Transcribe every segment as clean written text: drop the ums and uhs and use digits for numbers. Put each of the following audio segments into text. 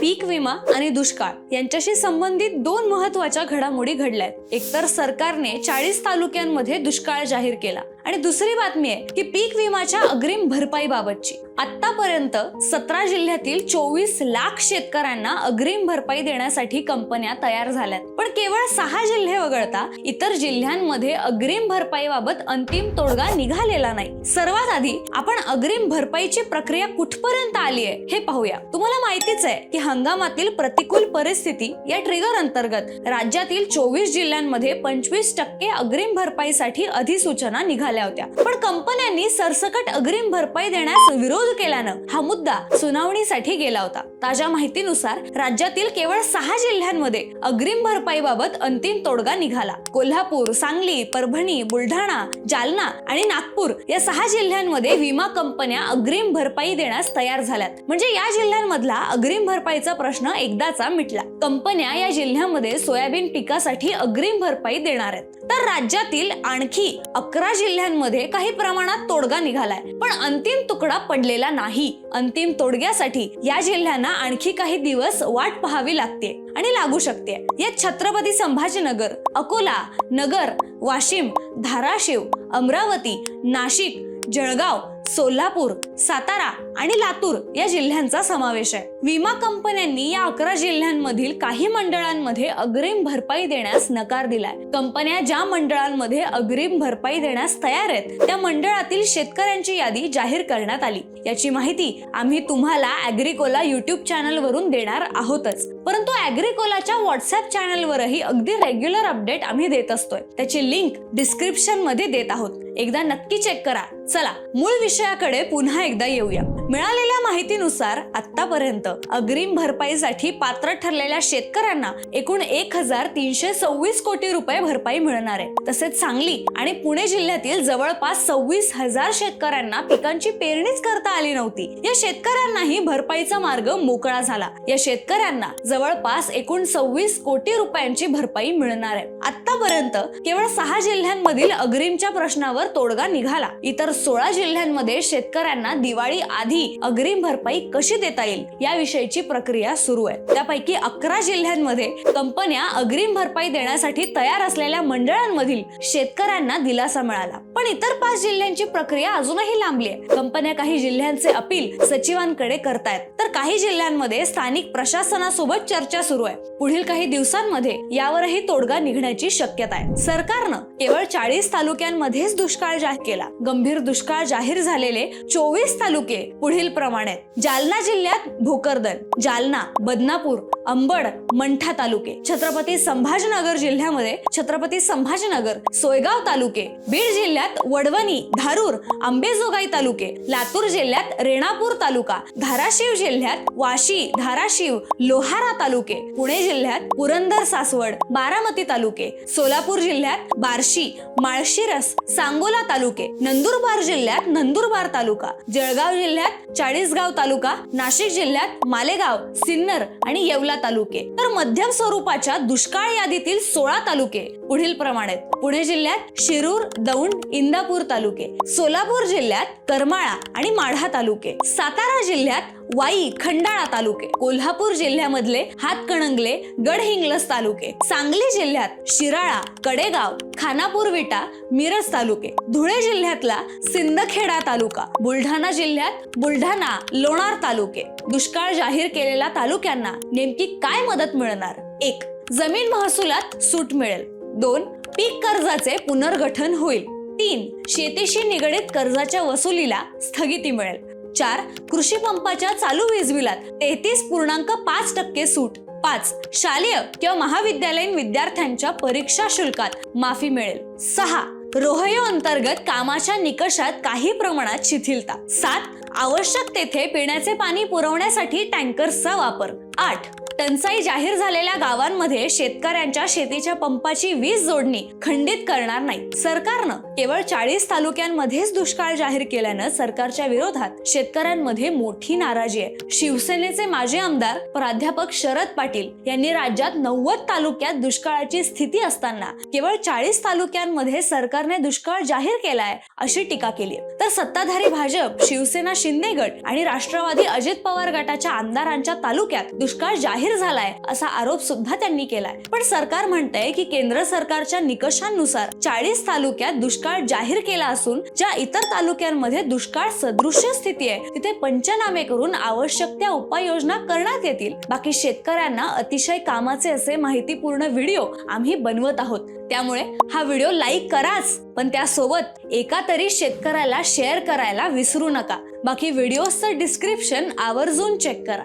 पीक विमा आणि दुष्काळ यांच्याशी संबंधित दोन महत्त्वाच्या घडामोडी घडल्यात। एकतर सरकारने 40 तालुक्यांमध्ये दुष्काळ जाहीर केला आणि दुसरी बातमी आहे की पीक विमाच्या अग्रिम भरपाई बाबतची। आतापर्यंत 17 जिल्ह्यातील 24 लाख शेतकऱ्यांना अग्रिम भरपाई देण्यासाठी कंपन्या तयार झाल्यात, पण केवळ 6 जिल्हे वगळता इतर जिल्ह्यांमध्ये अग्रिम भरपाई बाबत अंतिम तोडगा निघालेला नाही। सर्वात आधी आपण अग्रिम भरपाईची प्रक्रिया कुठपर्यंत आली आहे हे पाहूया। तुम्हाला माहितीच आहे की हंगामातील प्रतिकूल परिस्थिती या ट्रिगर अंतर्गत राज्यातील 24 जिल्ह्यांमध्ये 25% अग्रिम भरपाईसाठी अधिसूचना निघाल्या होत्या, पण कंपन्यांनी सरसकट अग्रिम भरपाई देण्यास विरोध केल्यानं हा मुद्दा सुनावणीसाठी गेला होता। ताज्या माहितीनुसार राज्यातील केवळ 6 जिल्ह्यांमध्ये अग्रिम भरपाईबाबत अंतिम तोडगा निघाला। कोल्हापूर, सांगली, परभणी, बुलढाणा, जालना आणि नागपूर या 6 जिल्ह्यांमध्ये विमा कंपन्या अग्रिम भरपाई देण्यास तयार झाल्यात, म्हणजे या जिल्ह्यांमधला अग्रिम भरपाईचा प्रश्न एकदाचा मिटला। कंपन्या या जिल्ह्यांमध्ये सोयाबीन पिकासाठी अग्रिम भरपाई देणार आहेत, तर राज्यातील आणखी 11 जिल्ह्यांमध्ये काही प्रमाणात तोडगा निघालाय, पण अंतिम तुकडा पडलेला नाही। अंतिम तोडग्यासाठी या जिल्ह्यांना आणखी काही दिवस वाट पाहावी लागते आणि लागू शकते। यात छत्रपती संभाजीनगर, अकोला, नगर, वाशिम, धाराशिव, अमरावती, नाशिक, जळगाव, सोलापूर, सातारा आणि लातूर या जिल्ह्यांचा समावेश आहे। विमा कंपन्यांनी या 11 जिल्ह्यांमधील काही मंडळांमध्ये अग्रिम भरपाई देण्यास नकार दिलाय। कंपन्या ज्या मंडळांमध्ये अग्रिम भरपाई देण्यास तयार आहेत त्या मंडळातील शेतकऱ्यांची यादी जाहीर करण्यात आली। याची माहिती आम्ही तुम्हाला ॲग्रिकोला YouTube चॅनल वरून देणार आहोतच, परंतु ॲग्रिकोलाच्या व्हॉट्सअप चॅनलवरही अगदी रेग्युलर अपडेट आम्ही देत असतोय। त्याची लिंक डिस्क्रिप्शन मध्ये देत आहोत, एकदा नक्की चेक करा। चला मूळ विषयाकडे पुन्हा एकदा येऊया। मिळालेल्या माहितीनुसार आतापर्यंत अग्रिम भरपाईसाठी पात्र ठरलेल्या शेतकऱ्यांना एकूण 1326 कोटी रुपये भरपाई मिळणार आहे। तसेच सांगली आणि पुणे जिल्ह्यातील जवळपास 26,000 शेतकऱ्यांना पिकांची पेरणीच करता आली नव्हती। या शेतकऱ्यांनाही भरपाईचा मार्ग मोकळा झाला। या शेतकऱ्यांना जवळपास एकूण 26 कोटी रुपयांची भरपाई मिळणार आहे। आतापर्यंत केवळ 6 जिल्ह्यांमधील अग्रिमच्या प्रश्नावर तोडगा निघाला। इतर 16 जिल्ह्यांमध्ये शेतकऱ्यांना दिवाळी आधी अग्रिम भरपाई कशी देता येईल याविषयीची प्रक्रिया सुरू आहे। त्यापैकी 11 जिल्ह्यांमध्ये कंपन्या अग्रिम भरपाई देण्यासाठी तयार असलेल्या मंडळांमधील शेतकऱ्यांना दिलासा मिळाला, पण इतर 5 जिल्ह्यांची प्रक्रिया अजूनही लांबली आहे। कंपन्या काही जिल्ह्यांचे अपील सचिवांकडे करतायत, तर काही जिल्ह्यांमध्ये स्थानिक प्रशासनासोबत चर्चा सुरू आहे। पुढील काही दिवसांमध्ये यावरही तोडगा निघण्याची शक्यता आहे। सरकारनं केवळ 40 तालुक्यांमध्येच दुष्काळ जाहीर केला। गंभीर दुष्काळ जाहीर झालेले 24 तालुके पुढील प्रमाणे: जालना जिल्ह्यात भोकरदन, जालना, बदनापूर, अंबड, मंठा तालुके। छत्रपती संभाजीनगर जिल्ह्यामध्ये छत्रपती संभाजीनगर, सोयगाव तालुके। बीड जिल्ह्यात वडवणी, धारूर, अंबेजोगाई तालुके। लातूर जिल्ह्यात रेणापूर तालुका। धाराशिव जिल्ह्यात वाशी, धाराशिव, लोहारा तालुके। पुणे जिल्ह्यात पुरंदर, सासवड, बारामती तालुके। सोलापूर जिल्ह्यात बार्शी, माळशिरस, सांगोला तालुके। नंदुरबार जिल्ह्यात नंदुरबार तालुका। जळगाव जिल्ह्यात चाळीसगाव तालुका। नाशिक जिल्ह्यात मालेगाव, सिन्नर आणि येवला तालुके। तर मध्यम स्वरूपाच्या दुष्काळ यादीतील 16 तालुके पुढील प्रमाणे: पुणे जिल्ह्यात शिरूर, दौंड, इंदापूर तालुके। सोलापूर जिल्ह्यात करमाळा आणि माढा तालुके। सातारा जिल्ह्यात वाई, खंडाळा तालुके। कोल्हापूर जिल्ह्यामधले हातकणंगले, गडहिंग्लज तालुके। सांगली जिल्ह्यात शिराळा, कडेगाव, खानापूर विटा, मिरज तालुके। धुळे जिल्ह्यातला सिंदखेडा तालुका। बुलढाणा जिल्ह्यात बुलढाणा, लोणार तालुके। दुष्काळ जाहीर केलेल्या तालुक्यांना नेमकी काय मदत मिळणार? 1. जमीन महसुलात सूट मिळेल। 2. पीक कर्जाचे पुनर्गठन होईल। 3. शेतीशी निगडीत कर्जाच्या वसुलीला स्थगिती मिळेल। 4. कृषी पंपाच्या चालू वीज बिलात 33.5% सूट। 5. शालेय किंवा महाविद्यालयीन विद्यार्थ्यांच्या परीक्षा शुल्कात माफी मिळेल। 6. रोहयो अंतर्गत कामाच्या निकषात काही प्रमाणात शिथिलता। 7. आवश्यक तेथे पिण्याचे पाणी पुरवण्यासाठी टँकर्सचा वापर। 8. टंचाई जाहीर झालेल्या गावांमध्ये शेतकऱ्यांच्या शेतीच्या पंपाची वीज जोडणी खंडित करणार नाही. सरकारनं केवळ 40 तालुक्यांमध्येच दुष्काळ जाहीर केल्यानं सरकारच्या विरोधात शेतकऱ्यांमध्ये मोठी नाराजी आहे. शिवसेनेचे माजी आमदार प्राध्यापक शरद पाटील यांनी राज्यात 90 तालुक्यात दुष्काळाची स्थिती असताना केवळ 40 तालुक्यांमध्ये सरकारने दुष्काळ जाहीर केलाय अशी टीका केली. तर सत्ताधारी भाजप, शिवसेना शिंदे गट आणि राष्ट्रवादी अजित पवार गटाच्या आमदारांच्या तालुक्यात दुष्काळ जाहीर झालाय असा आरोप सुद्धा त्यांनी केलाय. पण सरकार म्हणतंय की केंद्र सरकारच्या निकषांनुसार 40 तालुक्यात दुष्काळ जाहीर केला असून ज्या इतर तालुक्यांमध्ये दुष्काळ सदृश्य स्थिती आहे तिथे पंचनामे करून आवश्यक त्या उपाययोजना करण्यात येतील. बाकी शेतकऱ्यांना अतिशय कामाचे असे माहितीपूर्ण व्हिडिओ आम्ही बनवत आहोत. त्यामुळे हा व्हिडिओ लाईक कराच, पण त्यासोबत एका तरी शेतकऱ्याला शेअर करायला विसरू नका. बाकी व्हिडिओचं डिस्क्रिप्शन आवर्जून चेक करा.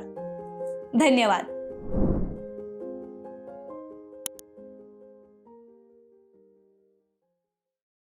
धन्यवाद.